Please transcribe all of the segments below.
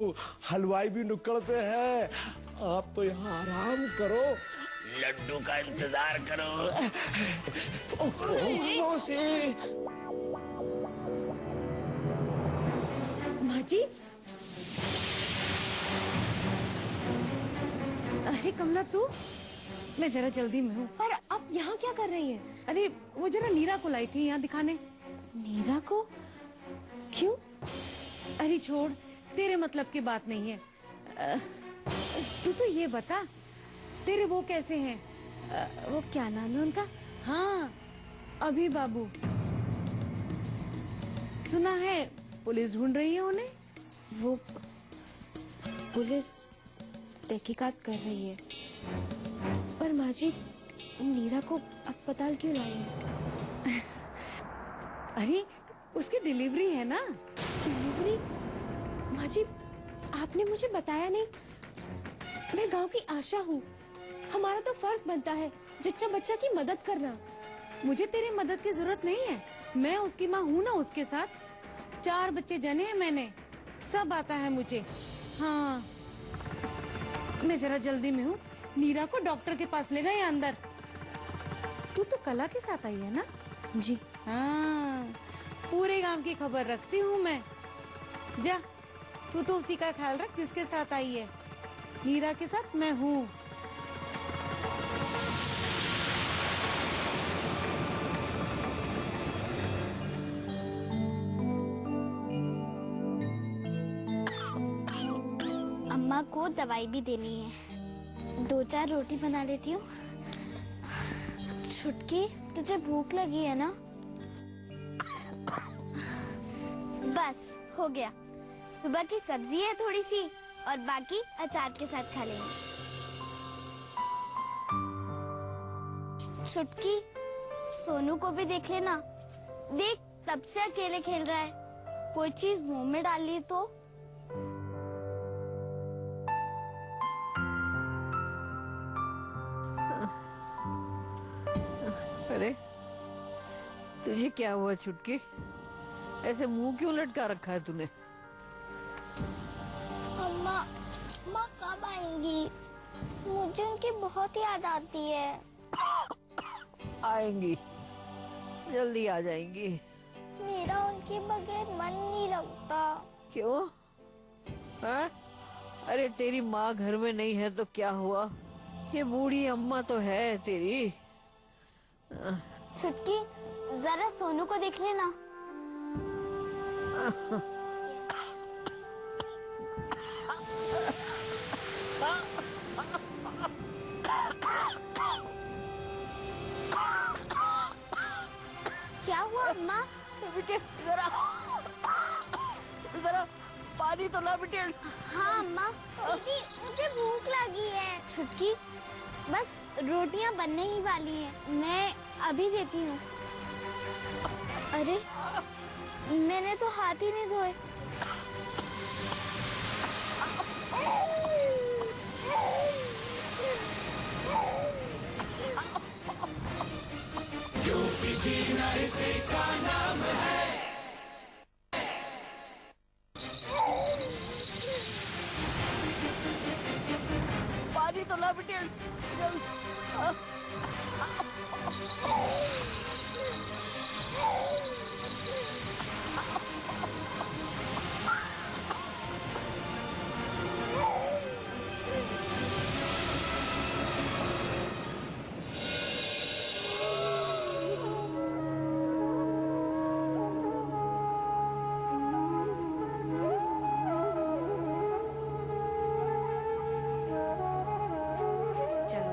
हलवाई भी नुक्कड़ पे है। आप तो यहाँ आराम करो, लड्डू का इंतजार करो। माँ जी, अरे कमला तू, मैं जरा जल्दी में हूँ। पर आप यहाँ क्या कर रही हैं? अरे वो जरा नीरा को लाई थी यहाँ दिखाने। नीरा को? क्यों? अरे छोड़, तेरे मतलब की बात नहीं है। तू तो ये बता, तेरे वो कैसे हैं? वो क्या नाम है उनका? हाँ, अभी बाबू। सुना है पुलिस ढूंढ रही है उन्हें। वो पुलिस तहकीकात कर रही है। पर माँ जी, नीरा को अस्पताल क्यों लाई है? अरे उसकी डिलीवरी है ना। डिलीवरी? माँ जी, आपने मुझे बताया नहीं। मैं गांव की आशा हूँ। हमारा तो फर्ज बनता है जच्चा बच्चा की मदद करना। मुझे तेरी मदद की जरूरत नहीं है। मैं उसकी माँ हूँ ना उसके साथ। 4 बच्चे जने हैं मैंने, सब आता है मुझे। हाँ, मैं जरा जल्दी में हूँ। नीरा को डॉक्टर के पास ले गए अंदर। तू तो कला के साथ आई है ना? जी हाँ, पूरे गांव की खबर रखती हूँ मैं। जा, तू तो उसी का ख्याल रख जिसके साथ आई है। नीरा के साथ मैं हूँ। अम्मा को दवाई भी देनी है। 2-4 रोटी बना लेती हूँ। छुटकी, तुझे भूख लगी है ना? बस हो गया। सुबह की सब्जी है थोड़ी सी, और बाकी अचार के साथ खा लेंगे। छुटकी, सोनू को भी देख लेना। देख, तब से अकेले खेल रहा है। कोई चीज मुंह में डाल ली तो। अरे तुझे क्या हुआ छुटकी? ऐसे मुंह क्यों लटका रखा है तूने? अम्मा, माँ कब आएंगी? मुझे उनकी बहुत याद आती है। आएंगी, जल्दी आ जाएंगी। मेरा उनके बगैर मन नहीं लगता। क्यों? हाँ? अरे तेरी माँ घर में नहीं है तो क्या हुआ? ये बूढ़ी अम्मा तो है तेरी। छुटकी, जरा सोनू को देख लेना। क्या हुआ अम्मा? बेटे जरा जरा पानी तो ला बेटे। हाँ अम्मा, मुझे भूख लगी है। छुटकी, बस रोटियां बनने ही वाली हैं। मैं अभी देती हूँ। अरे, मैंने तो हाथ ही नहीं धोए। पानी तो ला बेटे जल्द। चलो,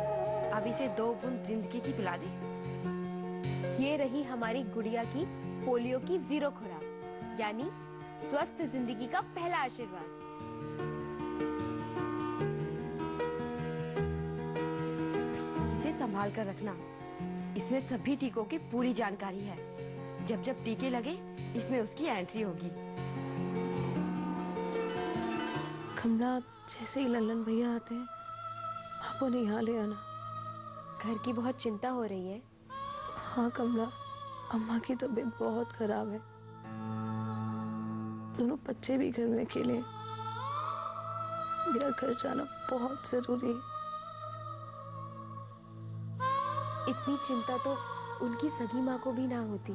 अब इसे 2 बूंद जिंदगी की पिला दे। ये रही हमारी गुड़िया की पोलियो की 0 खुराक, यानी स्वस्थ जिंदगी का पहला आशीर्वाद। इसे संभाल कर रखना। इसमें सभी टीकों की पूरी जानकारी है। जब जब टीके लगे, इसमें उसकी एंट्री होगी। कमला, जैसे ही लल्लन भैया आते हैं, आप उन्हें यहाँ ले आना। घर की बहुत चिंता हो रही है। हाँ कमला, अम्मा की तबीयत बहुत खराब है। दोनों बच्चे भी घर में अकेले हैं। मेरा घर जाना बहुत जरूरी है। इतनी चिंता तो उनकी सगी माँ को भी ना होती।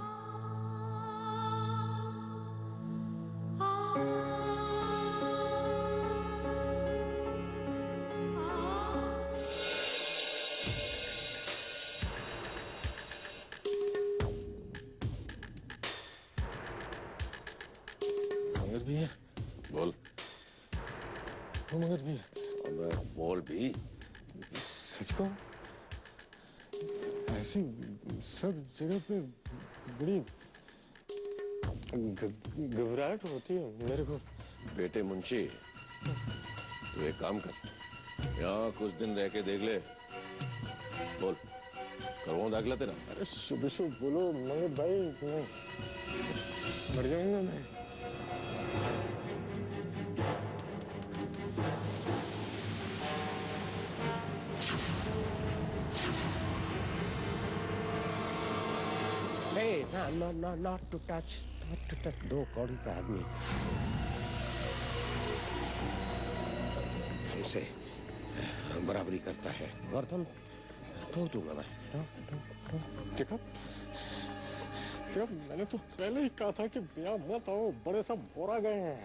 मगर भी है, बोल। मगर भी अबे बोल भी। सच कहूं, ऐसी सब जगह पे बड़ी घबराहट होती है मेरे को। बेटे मुंशी, तू एक काम कर, यहाँ कुछ दिन रह के देख ले। बोल, करवाऊं दाखिला तेरा? अरे शुभ शुभ बोलो मगर भाई, मैं मर जाऊंगा मैं। Hey, not to touch, दो कौड़ी का आदमी हमसे बराबरी करता है, गर्दन तोड़ दूंगा मैं। देखो, मैंने तो पहले ही कहा था कि ब्याह मत आओ, बड़े सब बोरा गए हैं,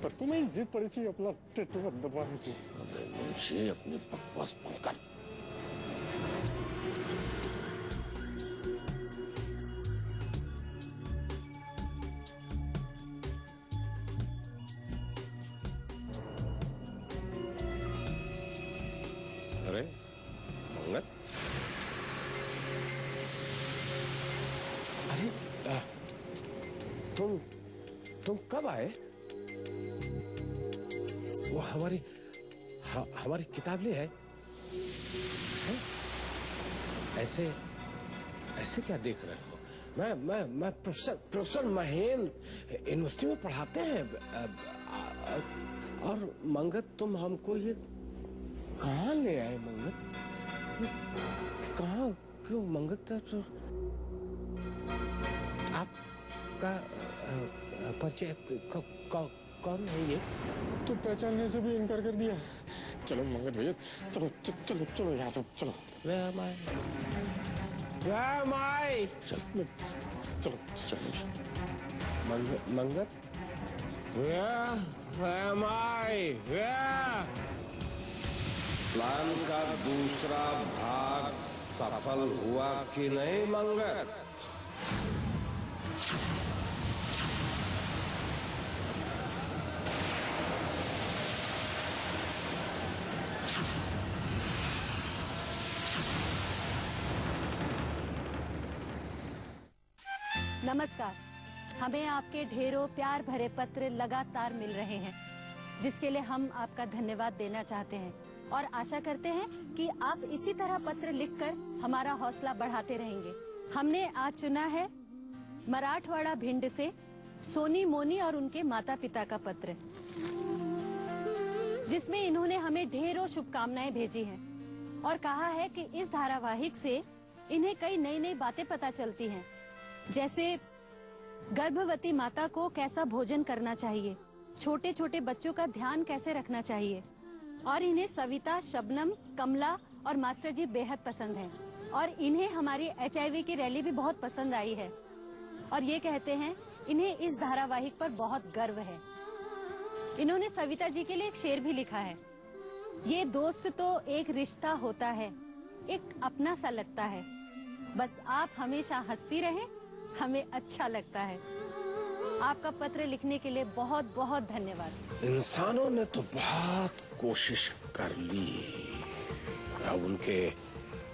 पर तुम्हें ही जिद पड़ी थी अपना टेटू दबाने की। अबे मुंशी, अपनी बकवास बंद कर। अरे मंगत, अरे तुम कब आए? वो हमारी किताब ले है? ऐसे क्या देख रहे हो? मैं प्रोफेसर महेन यूनिवर्सिटी में पढ़ाते हैं। और मंगत, तुम हमको ये कहाँ ले आए? मंगत कहाँ, क्यों मंगत? तो आपका परिचय कौन है ये? तो पहचानने से भी इनकार कर दिया। चलो मंगत भैया, चलो यहाँ से चलो। Where am I? चलो Mangat, Where am I? Plan का दूसरा भाग सफल हुआ कि नहीं मंगत? नमस्कार। हमें आपके ढेरों प्यार भरे पत्र लगातार मिल रहे हैं, जिसके लिए हम आपका धन्यवाद देना चाहते हैं और आशा करते हैं कि आप इसी तरह पत्र लिखकर हमारा हौसला बढ़ाते रहेंगे। हमने आज चुना है मराठवाड़ा भिंड से सोनी मोनी और उनके माता पिता का पत्र, जिसमें इन्होंने हमें ढेरों शुभकामनाएं भेजी हैं और कहा है कि इस धारावाहिक से इन्हें कई नई नई बातें पता चलती हैं, जैसे गर्भवती माता को कैसा भोजन करना चाहिए, छोटे छोटे बच्चों का ध्यान कैसे रखना चाहिए, और इन्हें सविता, शबनम, कमला और मास्टर जी बेहद पसंद है और इन्हें हमारी HIV की रैली भी बहुत पसंद आई है और ये कहते हैं इन्हें इस धारावाहिक पर बहुत गर्व है। इन्होंने सविता जी के लिए एक शेर भी लिखा है, ये दोस्त तो एक रिश्ता होता है, एक अपना सा लगता है, बस आप हमेशा हंसती रहें, हमें अच्छा लगता है। आपका पत्र लिखने के लिए बहुत बहुत धन्यवाद। इंसानों ने तो बहुत कोशिश कर ली, अब उनके